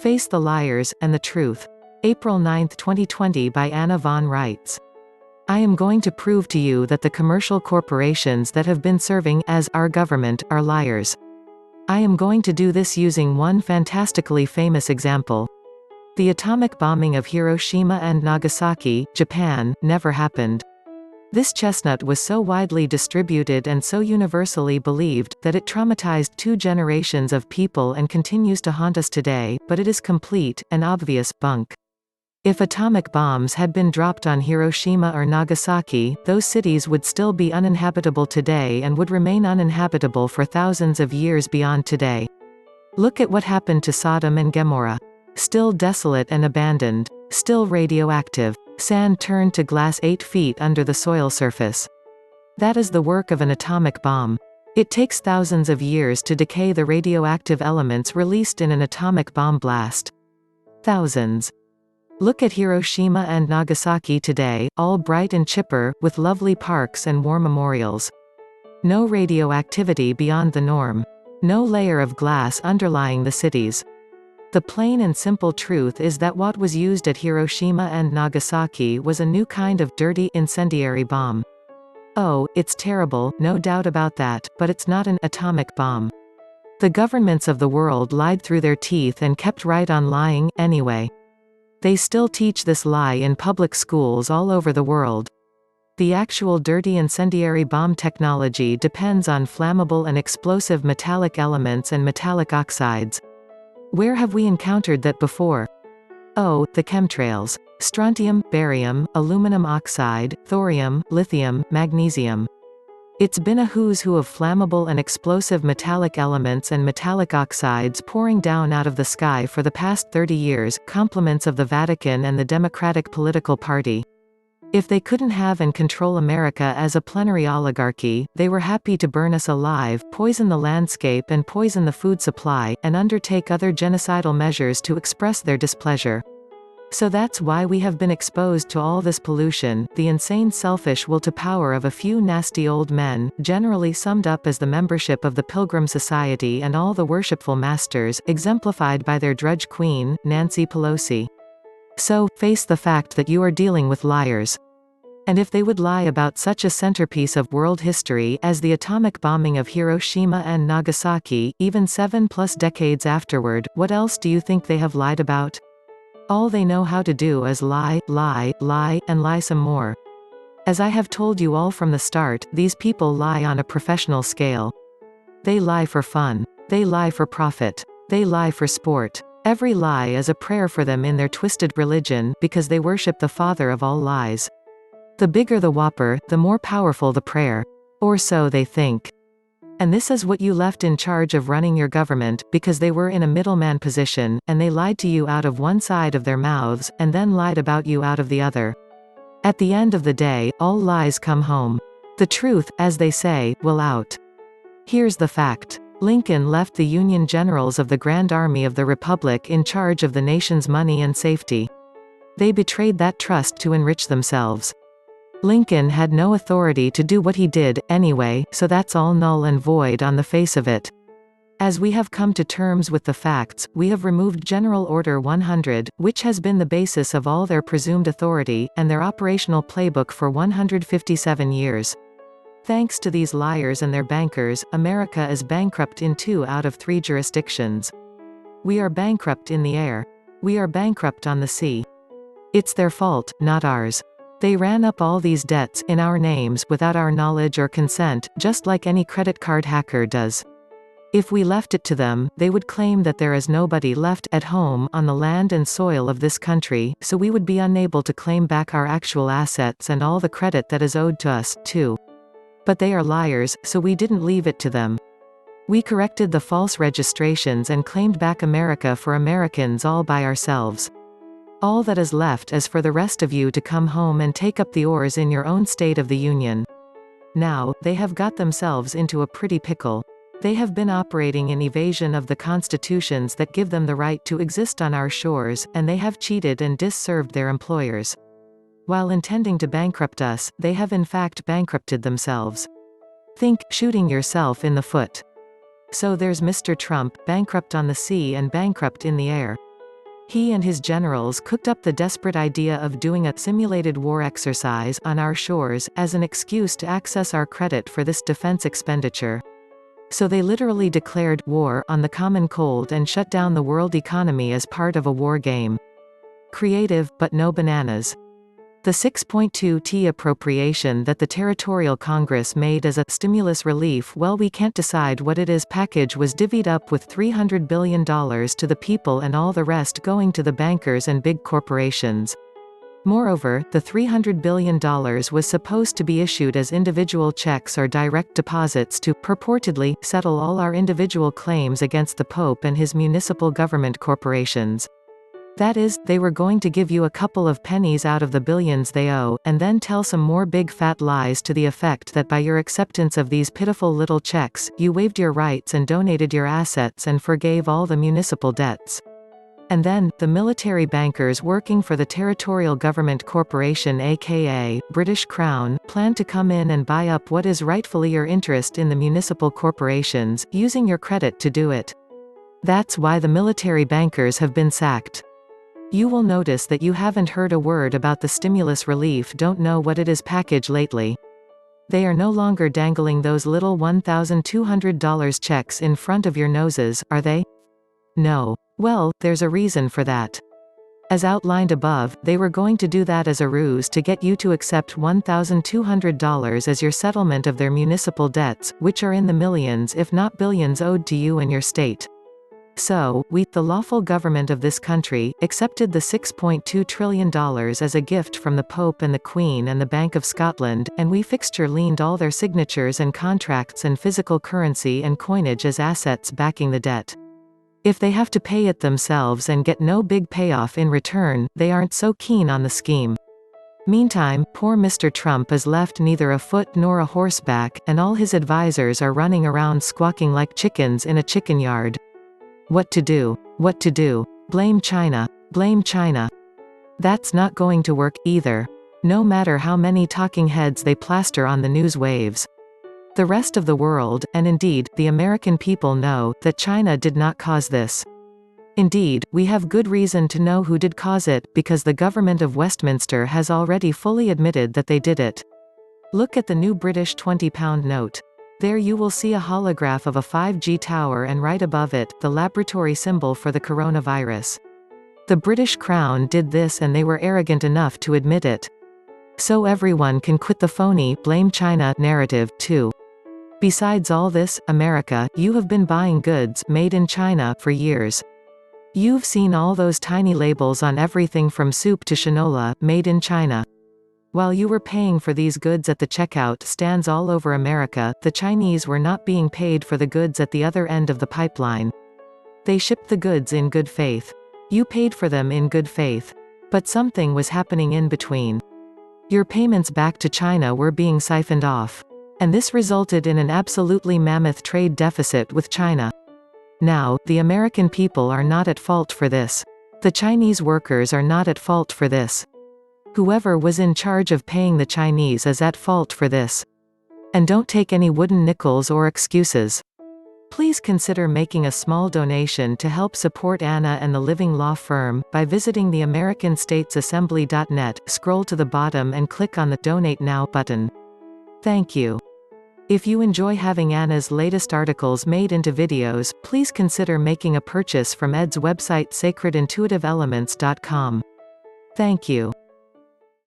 Face the Liars, and the Truth. April 9, 2020 by Anna von Reitz. I am going to prove to you that the commercial corporations that have been serving as our government are liars. I am going to do this using one fantastically famous example. The atomic bombing of Hiroshima and Nagasaki, Japan, never happened. This chestnut was so widely distributed and so universally believed, that it traumatized 2 generations of people and continues to haunt us today, but it is complete, and obvious, bunk. If atomic bombs had been dropped on Hiroshima or Nagasaki, those cities would still be uninhabitable today and would remain uninhabitable for thousands of years beyond today. Look at what happened to Sodom and Gemorrah. Still desolate and abandoned. Still radioactive. Sand turned to glass 8 feet under the soil surface. That is the work of an atomic bomb. It takes thousands of years to decay the radioactive elements released in an atomic bomb blast. Thousands. Look at Hiroshima and Nagasaki today, all bright and chipper, with lovely parks and war memorials. No radioactivity beyond the norm. No layer of glass underlying the cities. The plain and simple truth is that what was used at Hiroshima and Nagasaki was a new kind of dirty, incendiary bomb. Oh, it's terrible, no doubt about that, but it's not an atomic bomb. The governments of the world lied through their teeth and kept right on lying, anyway. They still teach this lie in public schools all over the world. The actual dirty incendiary bomb technology depends on flammable and explosive metallic elements and metallic oxides. Where have we encountered that before? Oh, the chemtrails. Strontium, barium, aluminum oxide, thorium, lithium, magnesium. It's been a who's who of flammable and explosive metallic elements and metallic oxides pouring down out of the sky for the past 30 years, compliments of the Vatican and the Democratic political party. If they couldn't have and control America as a plenary oligarchy, they were happy to burn us alive, poison the landscape and poison the food supply, and undertake other genocidal measures to express their displeasure. So that's why we have been exposed to all this pollution, the insane selfish will to power of a few nasty old men, generally summed up as the membership of the Pilgrim Society and all the worshipful masters, exemplified by their drudge queen, Nancy Pelosi. So, face the fact that you are dealing with liars. And if they would lie about such a centerpiece of world history as the atomic bombing of Hiroshima and Nagasaki, even 7+ decades afterward, what else do you think they have lied about? All they know how to do is lie, lie, lie, and lie some more. As I have told you all from the start, these people lie on a professional scale. They lie for fun. They lie for profit. They lie for sport. Every lie is a prayer for them in their twisted religion, because they worship the father of all lies. The bigger the whopper, the more powerful the prayer. Or so they think. And this is what you left in charge of running your government, because they were in a middleman position, and they lied to you out of one side of their mouths, and then lied about you out of the other. At the end of the day, all lies come home. The truth, as they say, will out. Here's the fact. Lincoln left the Union generals of the Grand Army of the Republic in charge of the nation's money and safety. They betrayed that trust to enrich themselves. Lincoln had no authority to do what he did, anyway, so that's all null and void on the face of it. As we have come to terms with the facts, we have removed General Order 100, which has been the basis of all their presumed authority, and their operational playbook for 157 years. Thanks to these liars and their bankers, America is bankrupt in 2 out of 3 jurisdictions. We are bankrupt in the air. We are bankrupt on the sea. It's their fault, not ours. They ran up all these debts, in our names, without our knowledge or consent, just like any credit card hacker does. If we left it to them, they would claim that there is nobody left at home on the land and soil of this country, so we would be unable to claim back our actual assets and all the credit that is owed to us, too. But they are liars, so we didn't leave it to them. We corrected the false registrations and claimed back America for Americans all by ourselves. All that is left is for the rest of you to come home and take up the oars in your own State of the Union. Now, they have got themselves into a pretty pickle. They have been operating in evasion of the constitutions that give them the right to exist on our shores, and they have cheated and disserved their employers. While intending to bankrupt us, they have in fact bankrupted themselves. Think, shooting yourself in the foot. So there's Mr. Trump, bankrupt on the sea and bankrupt in the air. He and his generals cooked up the desperate idea of doing a simulated war exercise on our shores, as an excuse to access our credit for this defense expenditure. So they literally declared war on the common cold and shut down the world economy as part of a war game. Creative, but no bananas. The 6.2t appropriation that the Territorial Congress made as a stimulus relief, well, we can't decide what it is package was divvied up with $300 billion to the people and all the rest going to the bankers and big corporations. Moreover, the $300 billion was supposed to be issued as individual checks or direct deposits to, purportedly, settle all our individual claims against the Pope and his municipal government corporations. That is, they were going to give you a couple of pennies out of the billions they owe, and then tell some more big fat lies to the effect that by your acceptance of these pitiful little checks, you waived your rights and donated your assets and forgave all the municipal debts. And then, the military bankers working for the Territorial Government Corporation, aka British Crown, plan to come in and buy up what is rightfully your interest in the municipal corporations, using your credit to do it. That's why the military bankers have been sacked. You will notice that you haven't heard a word about the stimulus relief don't know what it is package lately. They are no longer dangling those little $1,200 checks in front of your noses, are they? No. Well, there's a reason for that. As outlined above, they were going to do that as a ruse to get you to accept $1,200 as your settlement of their municipal debts, which are in the millions if not billions owed to you and your state. So, we, the lawful government of this country, accepted the $6.2 trillion as a gift from the Pope and the Queen and the Bank of Scotland, and we fixture-leaned all their signatures and contracts and physical currency and coinage as assets backing the debt. If they have to pay it themselves and get no big payoff in return, they aren't so keen on the scheme. Meantime, poor Mr. Trump is left neither afoot nor a horseback, and all his advisors are running around squawking like chickens in a chicken yard. What to do? What to do? Blame China. Blame China. That's not going to work, either. No matter how many talking heads they plaster on the news waves. The rest of the world, and indeed, the American people know, that China did not cause this. Indeed, we have good reason to know who did cause it, because the government of Westminster has already fully admitted that they did it. Look at the new British £20 note. There you will see a holograph of a 5G tower and right above it, the laboratory symbol for the coronavirus. The British Crown did this and they were arrogant enough to admit it. So everyone can quit the phony blame China narrative, too. Besides all this, America, you have been buying goods made in China for years. You've seen all those tiny labels on everything from soup to shinola, made in China. While you were paying for these goods at the checkout stands all over America, the Chinese were not being paid for the goods at the other end of the pipeline. They shipped the goods in good faith. You paid for them in good faith. But something was happening in between. Your payments back to China were being siphoned off. And this resulted in an absolutely mammoth trade deficit with China. Now, the American people are not at fault for this. The Chinese workers are not at fault for this. Whoever was in charge of paying the Chinese is at fault for this. And don't take any wooden nickels or excuses. Please consider making a small donation to help support Anna and the Living Law Firm, by visiting theamericanstatesassembly.net, scroll to the bottom and click on the Donate Now button. Thank you. If you enjoy having Anna's latest articles made into videos, please consider making a purchase from Ed's website sacredintuitiveelements.com. Thank you.